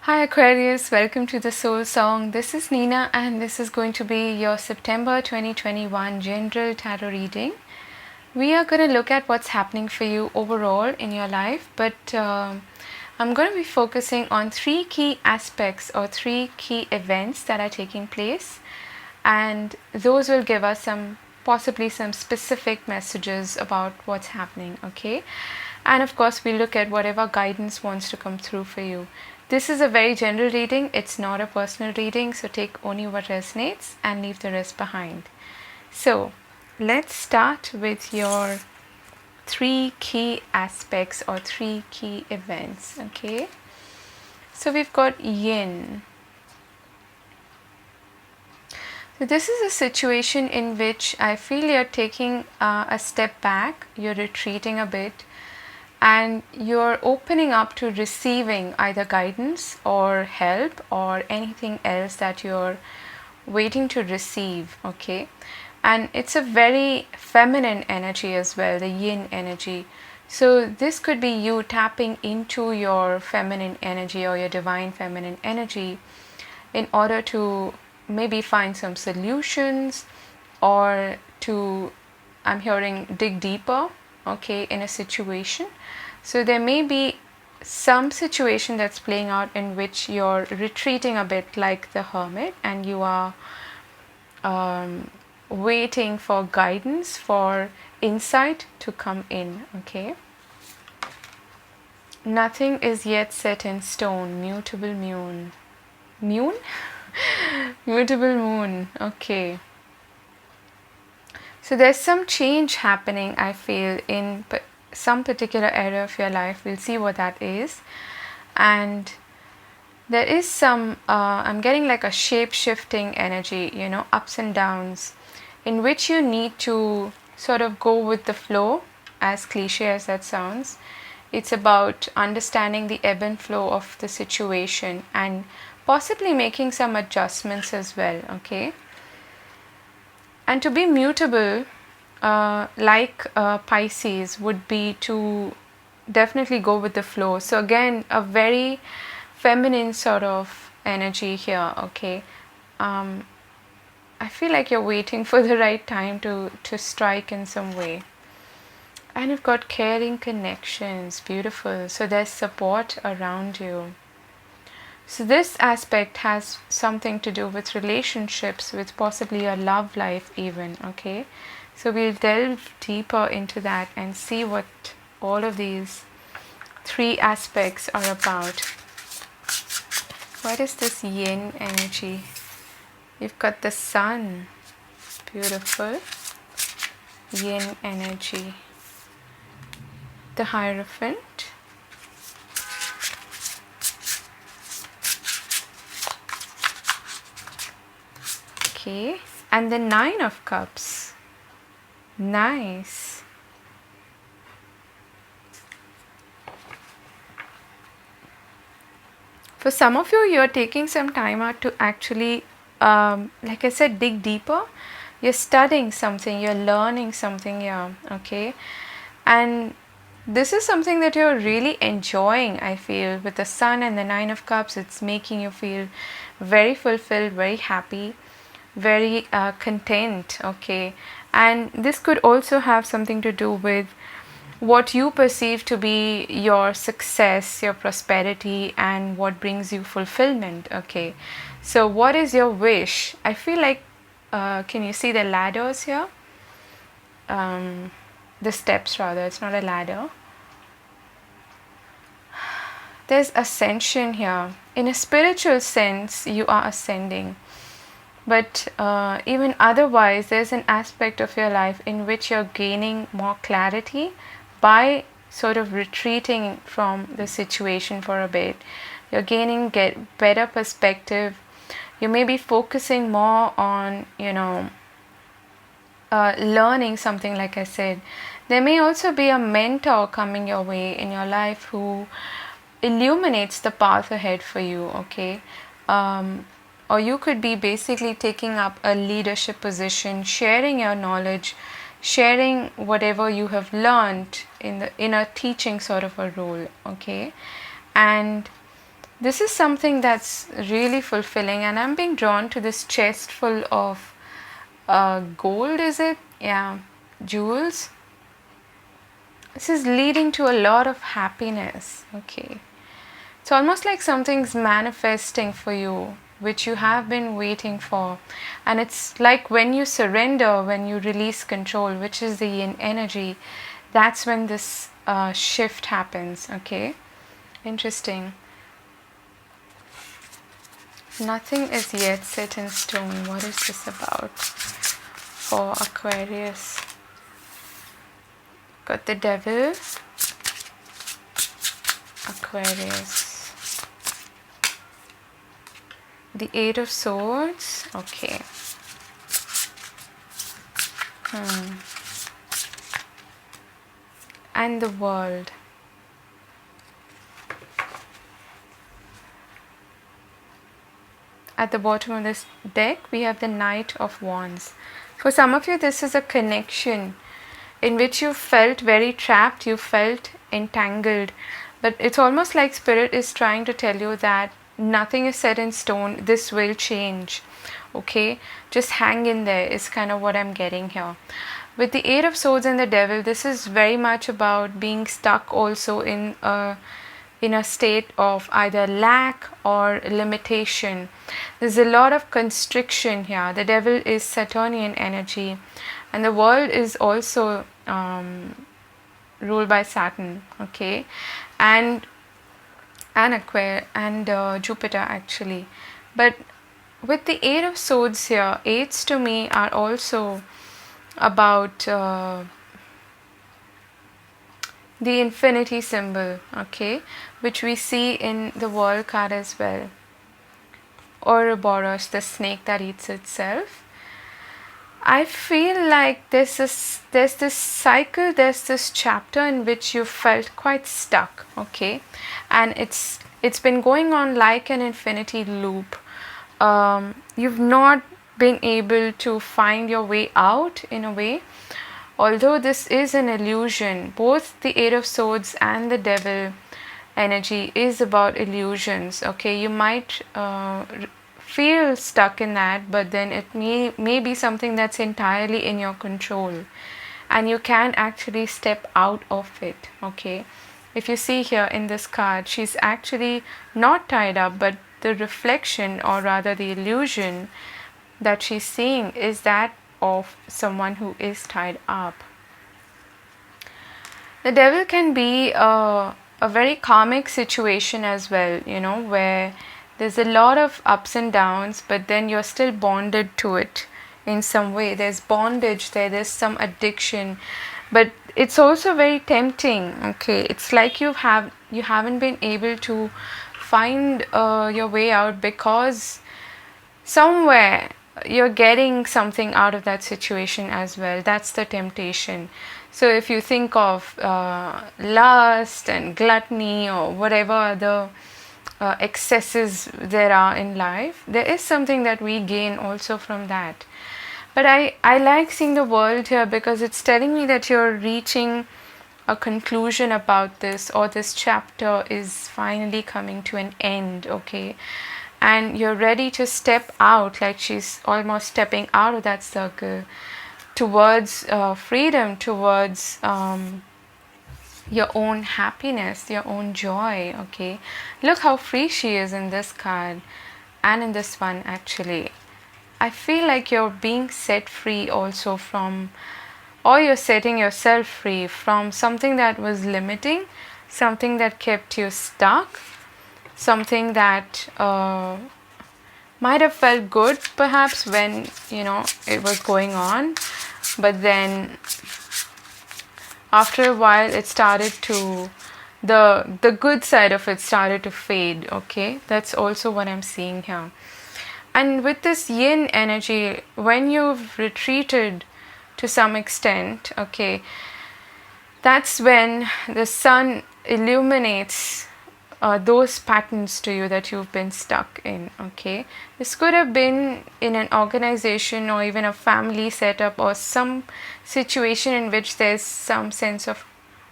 Hi Aquarius, welcome to the Soul Song. This is Nina and this is going to be your September 2021 General Tarot reading. We are going to look at what's happening for you overall in your life, but I'm going to be focusing on three key aspects or three key events that are taking place, and those will give us possibly some specific messages about what's happening, okay? And of course, we look at whatever guidance wants to come through for you. This is a very general reading, it's not a personal reading, so take only what resonates and leave the rest behind. So, let's start with your three key aspects or three key events, okay? So, we've got yin. So, this is a situation in which I feel you're taking a step back, you're retreating a bit, and you're opening up to receiving either guidance or help or anything else that you're waiting to receive, okay? And it's a very feminine energy as well, the yin energy. So this could be you tapping into your feminine energy or your divine feminine energy in order to maybe find some solutions or to, I'm hearing, dig deeper, okay, in a situation. So there may be some situation that's playing out in which you're retreating a bit like the hermit and you are waiting for guidance, for insight to come in, okay? Nothing is yet set in stone. Mutable moon. Moon? Mutable moon, okay. So there's some change happening, I feel, in some particular area of your life. We'll see what that is. And there is some, I'm getting like a shape-shifting energy, you know, ups and downs, in which you need to sort of go with the flow, as cliche as that sounds. It's about understanding the ebb and flow of the situation and possibly making some adjustments as well, okay? And to be mutable, like Pisces, would be to definitely go with the flow. So again, a very feminine sort of energy here, okay? I feel like you're waiting for the right time to strike in some way. And you've got caring connections, beautiful. So there's support around you. So this aspect has something to do with relationships, with possibly your love life even, okay? So we'll delve deeper into that and see what all of these three aspects are about. What is this yin energy? You've got the sun, beautiful, yin energy. The Hierophant, okay, and the Nine of Cups. Nice. For some of you, you're taking some time out to actually, like I said, dig deeper. You're studying something, you're learning something here, okay? And this is something that you're really enjoying, I feel. With the Sun and the Nine of Cups, it's making you feel very fulfilled, very happy, very content, okay? And this could also have something to do with what you perceive to be your success, your prosperity, and what brings you fulfillment, okay? So what is your wish? I feel like, can you see the ladders here? The steps rather, it's not a ladder. There's ascension here. In a spiritual sense, you are ascending. But even otherwise, there's an aspect of your life in which you're gaining more clarity by sort of retreating from the situation for a bit. You're gaining better perspective. You may be focusing more on, you know, learning something, like I said. There may also be a mentor coming your way in your life who illuminates the path ahead for you, okay? Or you could be basically taking up a leadership position, sharing your knowledge, sharing whatever you have learned in a teaching sort of a role, okay? And this is something that's really fulfilling, and I'm being drawn to this chest full of gold, is it? Yeah, jewels. This is leading to a lot of happiness. Okay, it's almost like something's manifesting for you, which you have been waiting for. And it's like when you surrender, when you release control, which is the yin energy, that's when this shift happens. Okay, interesting. Nothing is yet set in stone. What is this about for Aquarius? Got the Devil, Aquarius, the Eight of Swords. Okay. And the World. At the bottom of this deck, we have the Knight of Wands. For some of you, this is a connection in which you felt very trapped, you felt entangled. But it's almost like Spirit is trying to tell you that nothing is set in stone. This will change. Okay? Just hang in there is kind of what I'm getting here. With the Eight of Swords and the Devil, this is very much about being stuck also in a state of either lack or limitation. There's a lot of constriction here. The Devil is Saturnian energy, and the World is also ruled by Saturn. Okay, and Aquarius and Jupiter actually. But with the Eight of Swords here, eights to me are also about the infinity symbol, okay, which we see in the World card as well. Ouroboros, the snake that eats itself. I feel like there's this cycle, there's this chapter in which you felt quite stuck, okay, and it's been going on like an infinity loop. You've not been able to find your way out in a way. Although this is an illusion, both the Eight of Swords and the Devil energy is about illusions. Okay, you might feel stuck in that, but then it may be something that's entirely in your control, and you can actually step out of it. Okay, if you see here in this card, she's actually not tied up, but the reflection, or rather the illusion that she's seeing, is that of someone who is tied up. The Devil can be a very karmic situation as well, you know, where there's a lot of ups and downs, but then you're still bonded to it in some way. There's bondage there's some addiction, but it's also very tempting. Okay, it's like you haven't been able to find your way out, because somewhere you're getting something out of that situation as well. That's the temptation. So if you think of lust and gluttony or whatever other excesses there are in life, there is something that we gain also from that. But I like seeing the World here, because it's telling me that you're reaching a conclusion about this, or this chapter is finally coming to an end. Okay, and you're ready to step out, like she's almost stepping out of that circle towards freedom, towards your own happiness, your own joy. Okay, look how free she is in this card and in this one. Actually, I feel like you're being set free also from, or you're setting yourself free from something that was limiting, something that kept you stuck, something that might have felt good perhaps when, you know, it was going on, but then after a while it started to, the good side of it started to fade. Okay, that's also what I'm seeing here. And with this yin energy, when you've retreated to some extent, okay, that's when the sun illuminates those patterns to you that you've been stuck in. Okay, this could have been in an organization or even a family setup, or some situation in which there's some sense of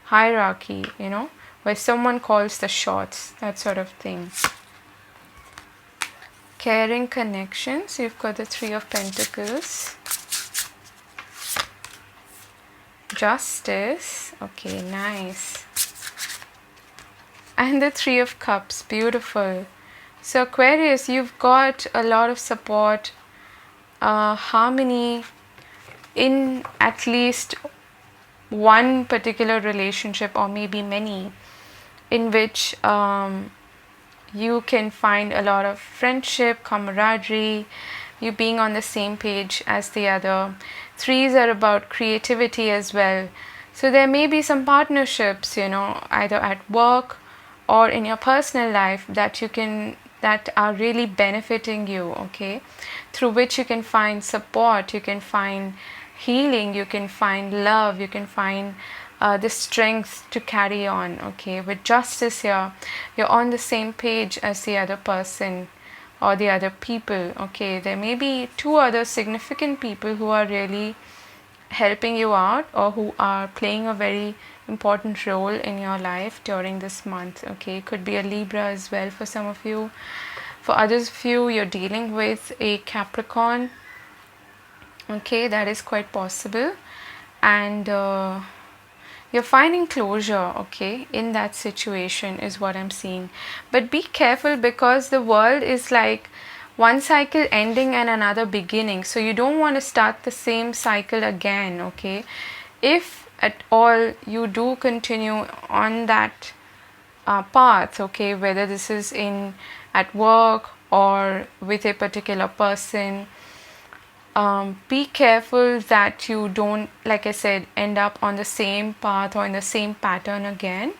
hierarchy, you know, where someone calls the shots, that sort of thing. caring connections. You've got the Three of Pentacles. Justice. Okay, nice. And the Three of Cups. Beautiful. So Aquarius, you've got a lot of support, harmony in at least one particular relationship, or maybe many, in which you can find a lot of friendship, camaraderie, you being on the same page as the other. Threes are about creativity as well. So there may be some partnerships, either at work or in your personal life that are really benefiting you, okay? Through which you can find support, you can find healing, you can find love, you can find the strength to carry on, okay? With justice here, you're on the same page as the other person or the other people, okay? There may be two other significant people who are really helping you out, or who are playing a very important role in your life during this month, okay? Could be a Libra as well for some of you. For others of you, you're dealing with a Capricorn, okay? That is quite possible. And you're finding closure, okay, in that situation is what I'm seeing. But be careful, because the world is like one cycle ending and another beginning. So you don't want to start the same cycle again, okay? If at all you do continue on that path, okay, whether this is at work or with a particular person, be careful that you don't, like I said, end up on the same path or in the same pattern again.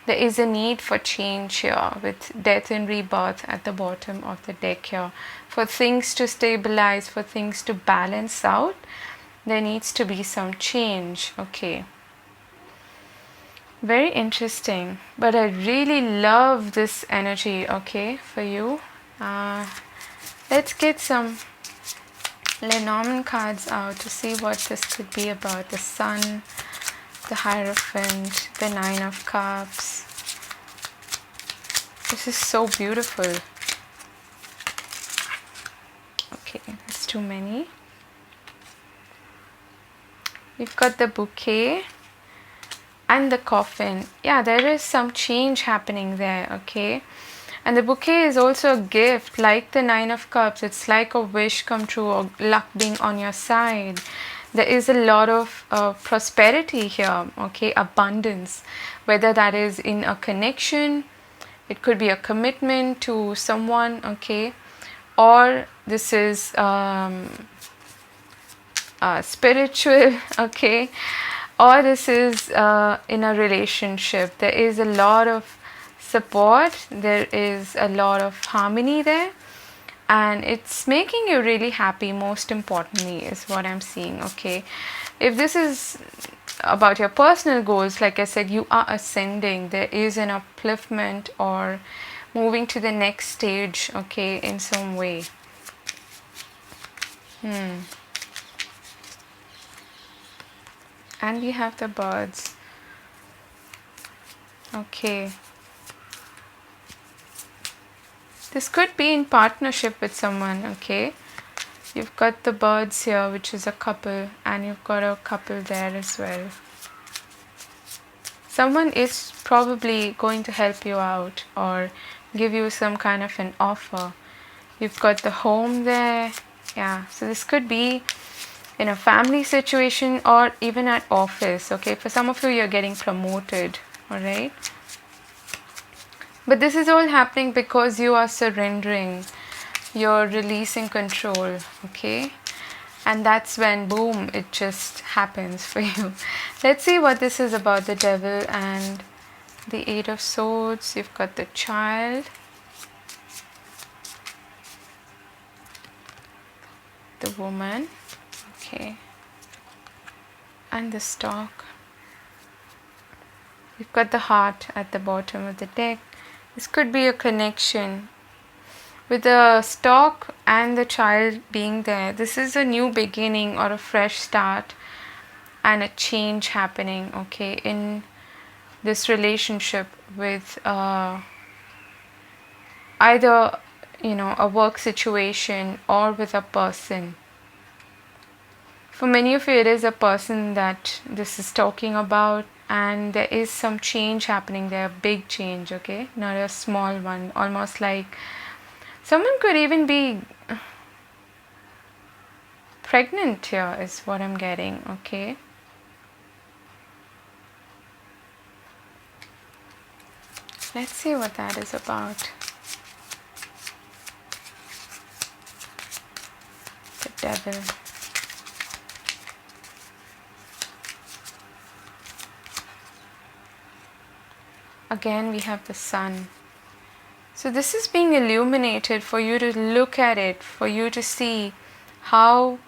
There is a need for change here, with death and rebirth at the bottom of the deck here. For things to stabilize, for things to balance out, there needs to be some change, okay? Very interesting. But I really love this energy, okay, for you. Let's get some Lenormand cards out to see what this could be about. The Sun, the Hierophant, the Nine of Cups. This is so beautiful. Okay, that's too many. We've got the Bouquet and the Coffin. Yeah, there is some change happening there, okay? And the Bouquet is also a gift, like the Nine of Cups. It's like a wish come true, or luck being on your side. There is a lot of prosperity here, okay? Abundance. Whether that is in a connection, it could be a commitment to someone, okay? Or this is spiritual, okay? Or this is in a relationship. There is a lot of support, there is a lot of harmony there, and it's making you really happy, most importantly, is what I'm seeing, okay? If this is about your personal goals, like I said, you are ascending. There is an upliftment or moving to the next stage, okay, in some way. And we have the birds, okay. This could be in partnership with someone, okay? You've got the birds here, which is a couple, and you've got a couple there as well. Someone is probably going to help you out or give you some kind of an offer. You've got the home there. Yeah, so this could be in a family situation or even at office, okay? For some of you, you're getting promoted, all right? But this is all happening because you are surrendering, you're releasing control, okay? And that's when, boom, it just happens for you. Let's see what this is about, the Devil and the Eight of Swords. You've got the Child, the Woman, okay, and the Stork. You've got the Heart at the bottom of the deck. This could be a connection with the Stork and the Child being there. This is a new beginning or a fresh start and a change happening, okay, in this relationship with either a work situation or with a person. For many of you, it is a person that this is talking about, and there is some change happening there, a big change, okay? Not a small one, almost like someone could even be pregnant here, is what I'm getting, okay? Let's see what that is about. The devil. Again, we have the sun. So this is being illuminated for you to look at it, for you to see how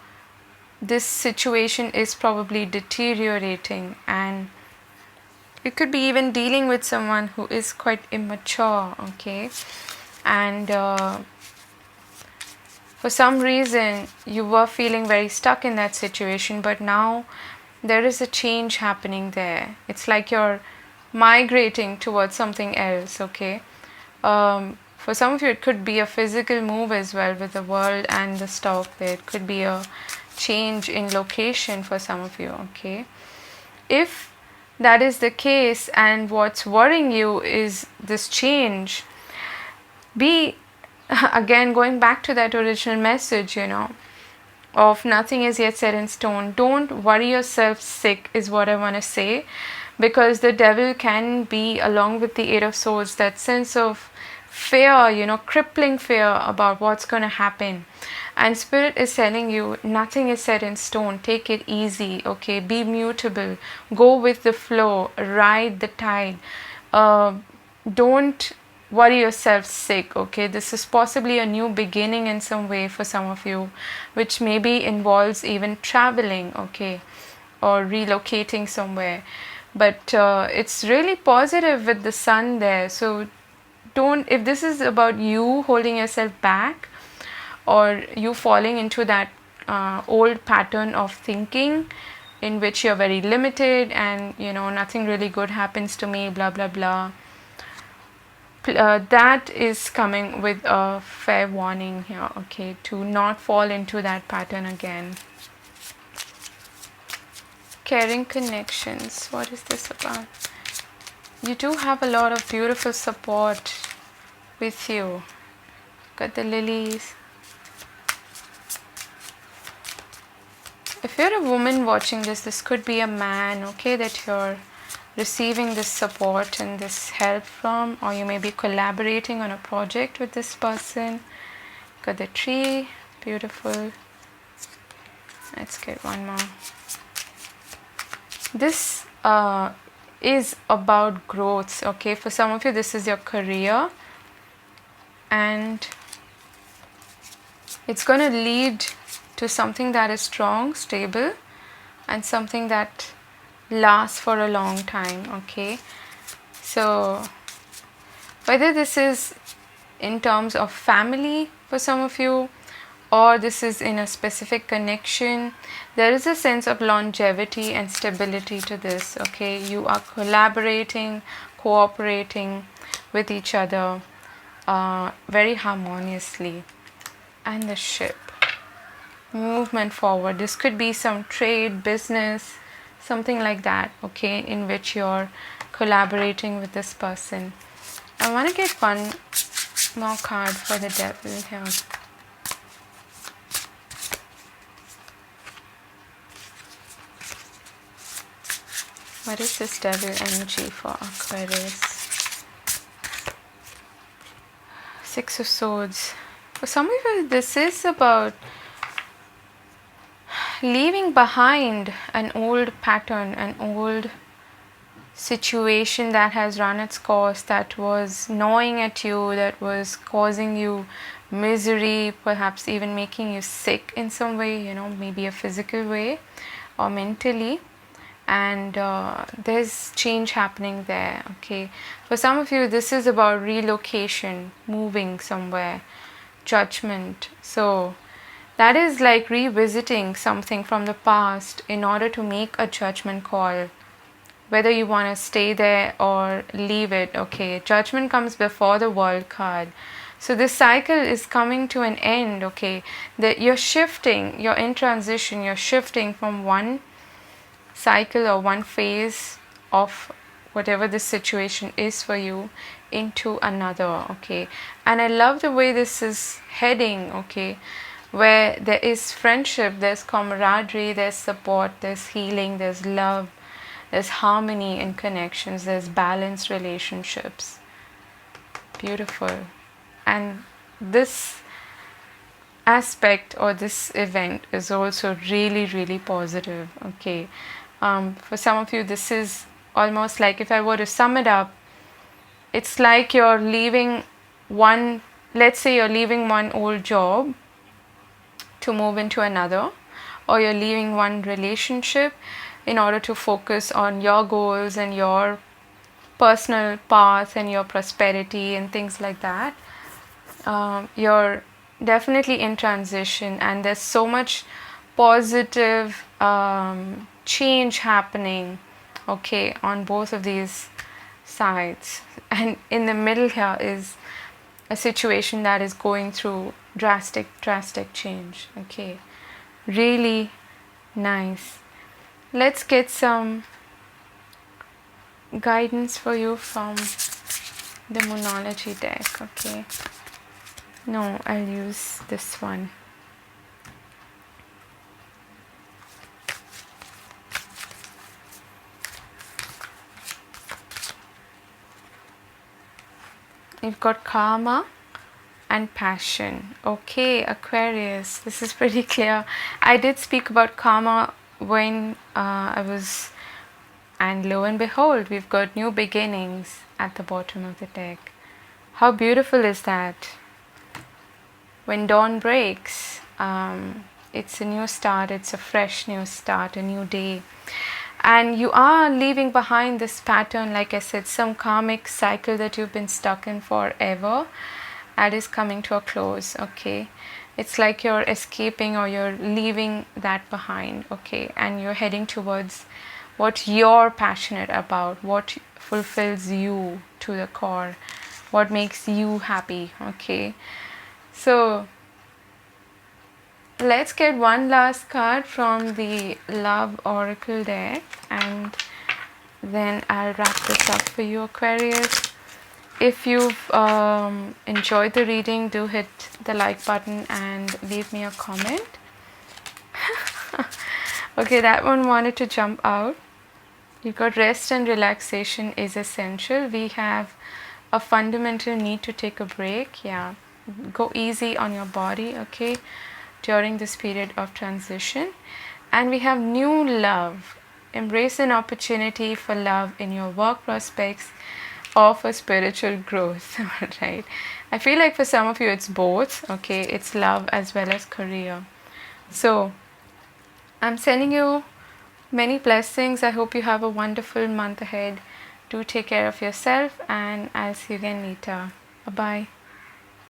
this situation is probably deteriorating, and it could be even dealing with someone who is quite immature, okay? And for some reason you were feeling very stuck in that situation, but now there is a change happening there. It's like you're migrating towards something else, okay? For some of you, it could be a physical move as well with the world and the stock there. It could be a change in location for some of you, okay? If that is the case and what's worrying you is this change, be again going back to that original message, of nothing is yet set in stone. Don't worry yourself sick is what I want to say, because the devil can be, along with the Eight of Swords, that sense of fear, crippling fear about what's going to happen. And Spirit is telling you nothing is set in stone. Take it easy, okay? Be mutable. Go with the flow. Ride the tide. Don't worry yourself sick, okay? This is possibly a new beginning in some way for some of you, which maybe involves even traveling, okay? Or relocating somewhere. But it's really positive with the sun there. So if this is about you holding yourself back, or you falling into that old pattern of thinking in which you're very limited and nothing really good happens to me, blah blah blah, that is coming with a fair warning here, okay, to not fall into that pattern again. Caring connections, what is this about? You do have a lot of beautiful support with you. Got the lilies. If you're a woman watching this could be a man, okay, that you're receiving this support and this help from, or you may be collaborating on a project with this person. Got the tree, beautiful. Let's get one more. This is about growth, okay? For some of you, this is your career, and it's going to lead to something that is strong, stable, and something that lasts for a long time, okay? So whether this is in terms of family for some of you, or this is in a specific connection, there is a sense of longevity and stability to this, okay? You are collaborating, cooperating with each other very harmoniously. And the ship, movement forward. This could be some trade, business, something like that, okay, in which you're collaborating with this person. I want to get one more card for the devil here. What is this devil energy for Aquarius? Six of Swords. For some of you, this is about leaving behind an old pattern, an old situation that has run its course, that was gnawing at you, that was causing you misery, perhaps even making you sick in some way, maybe a physical way or mentally. And there's change happening there, okay? For some of you, this is about relocation, moving somewhere, judgment. So that is like revisiting something from the past in order to make a judgment call, whether you want to stay there or leave it, okay? Judgment comes before the World card. So this cycle is coming to an end, okay? That you're shifting, you're in transition, you're shifting from one cycle or one phase of whatever this situation is for you into another, okay? And I love the way this is heading, okay? Where there is friendship, there's camaraderie, there's support, there's healing, there's love, there's harmony in connections, there's balanced relationships. Beautiful. And this aspect or this event is also really, really positive, okay? For some of you, this is almost like, if I were to sum it up, it's like you're leaving one, let's say you're leaving one old job to move into another, or you're leaving one relationship in order to focus on your goals and your personal path and your prosperity and things like that. You're definitely in transition, and there's so much positive change happening, okay, on both of these sides. And in the middle here is a situation that is going through drastic change, okay? Really nice. Let's get some guidance for you from the Moonology deck, okay? No, I'll use this one. You've got karma and passion. Okay, Aquarius, this is pretty clear. I did speak about karma when and lo and behold, we've got new beginnings at the bottom of the deck. How beautiful is that? When dawn breaks, it's a new start, it's a fresh new start, a new day. And you are leaving behind this pattern, like I said, some karmic cycle that you've been stuck in forever, that is coming to a close, okay? It's like you're escaping, or you're leaving that behind, okay? And you're heading towards what you're passionate about, what fulfills you to the core, what makes you happy, okay? So let's get one last card from the Love Oracle deck, and then I'll wrap this up for you, Aquarius. If you've enjoyed the reading, do hit the like button and leave me a comment. Okay, that one wanted to jump out. You got rest and relaxation is essential. We have a fundamental need to take a break. Yeah, go easy on your body, okay, during this period of transition. And we have new love. Embrace an opportunity for love in your work prospects or for spiritual growth. Right? I feel like for some of you it's both, okay? It's love as well as career. So I'm sending you many blessings. I hope you have a wonderful month ahead. Do take care of yourself, and I'll see you again later. Bye-bye.